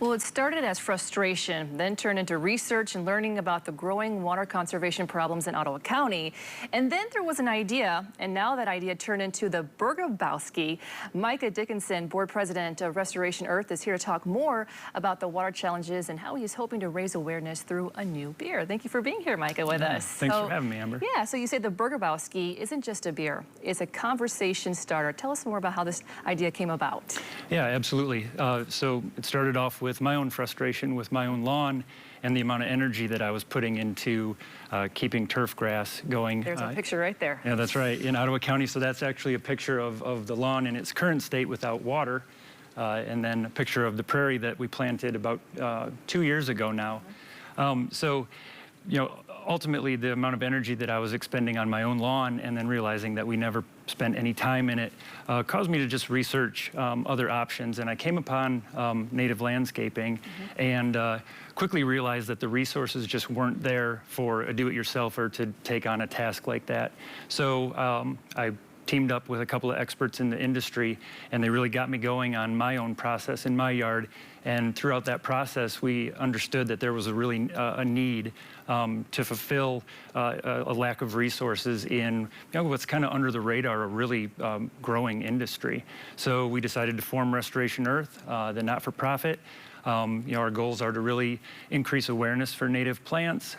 Well, it started as frustration, then turned into research and learning about the growing water conservation problems in Ottawa County. And then there was an idea, and now that idea turned into the Burgobowski. Micah Dickinson, board president of Restoration Earth, is here to talk more about the water challenges and how he's hoping to raise awareness through a new beer. Thank you for being here, Micah, with us. Thanks for having me, Amber. Yeah, so you say the Burgobowski isn't just a beer, it's a conversation starter. Tell us more about how this idea came about. Yeah, absolutely. So it started off with my own frustration with my own lawn and the amount of energy that I was putting into keeping turf grass going. There's a picture right there. Yeah, that's right, in Ottawa County. So that's actually a picture of the lawn in its current state without water. And then a picture of the prairie that we planted about 2 years ago now. So, you know, ultimately the amount of energy that I was expending on my own lawn and then realizing that we never spent any time in it caused me to just research other options. And I came upon native landscaping and quickly realized that the resources just weren't there for a do-it-yourselfer to take on a task like that. So I teamed up with a couple of experts in the industry, and they really got me going on my own process in my yard. And throughout that process, we understood that there was a really a need to fulfill a lack of resources in what's kind of under the radar, a really growing industry. So we decided to form Restoration Earth, the not-for-profit. Our goals are to really increase awareness for native plants,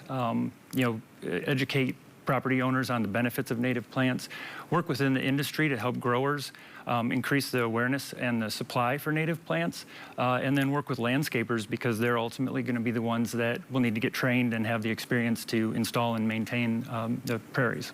educate property owners on the benefits of native plants, work within the industry to help growers increase the awareness and the supply for native plants, and then work with landscapers because they're ultimately going to be the ones that will need to get trained and have the experience to install and maintain the prairies.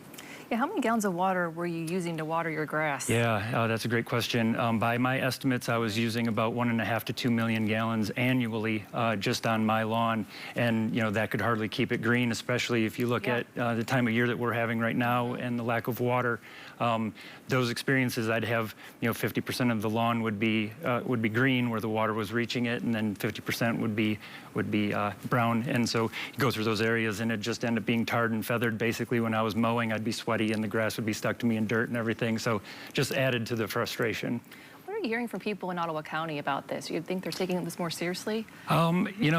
Yeah, how many gallons of water were you using to water your grass? Yeah, that's a great question. By my estimates, I was using about 1.5 to 2 million gallons annually just on my lawn, and that could hardly keep it green, especially if you look at the time of year that we're having right now and the lack of water. Those experiences, I'd have 50% of the lawn would be green where the water was reaching it, and then 50% would be brown. And so you go through those areas, and it just ended up being tarred and feathered. Basically, when I was mowing, I'd be sweaty and the grass would be stuck to me in dirt and everything. So just added to the frustration. What are you hearing from people in Ottawa County about this? You think they're taking this more seriously?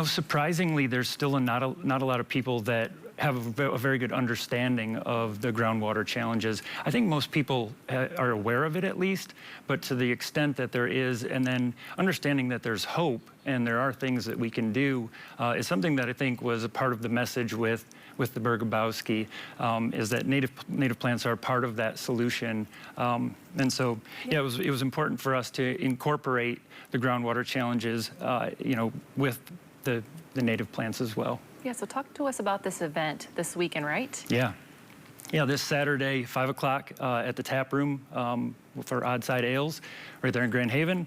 Surprisingly, there's still not a lot of people that have a very good understanding of the groundwater challenges. I think most people are aware of it at least, but to the extent that there is, and then understanding that there's hope and there are things that we can do is something that I think was a part of the message with the Burgobowski, is that native plants are part of that solution. And so, it was important for us to incorporate the groundwater challenges, with the native plants as well. Yeah, so talk to us about this event this weekend, right? Yeah, this Saturday, 5 o'clock at the tap room for Odd Side Ales right there in Grand Haven.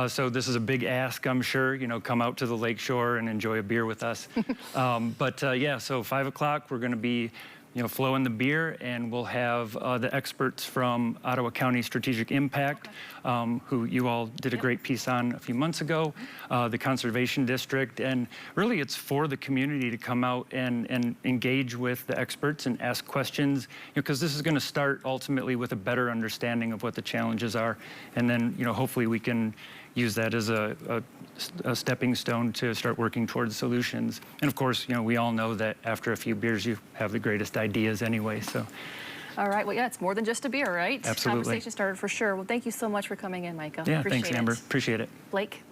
So this is a big ask, I'm sure, come out to the lakeshore and enjoy a beer with us. So 5 o'clock, we're going to be flowing the beer, and we'll have the experts from Ottawa County Strategic Impact, who you all did a great piece on a few months ago, the Conservation District, and really it's for the community to come out and engage with the experts and ask questions, because this is going to start ultimately with a better understanding of what the challenges are, and then hopefully we can use that as a stepping stone to start working towards solutions. And of course, we all know that after a few beers, you have the greatest ideas anyway, so. All right, well, yeah, it's more than just a beer, right? Absolutely. Conversation started for sure. Well, thank you so much for coming in, Micah. Yeah, thanks, Amber. Appreciate it. Blake?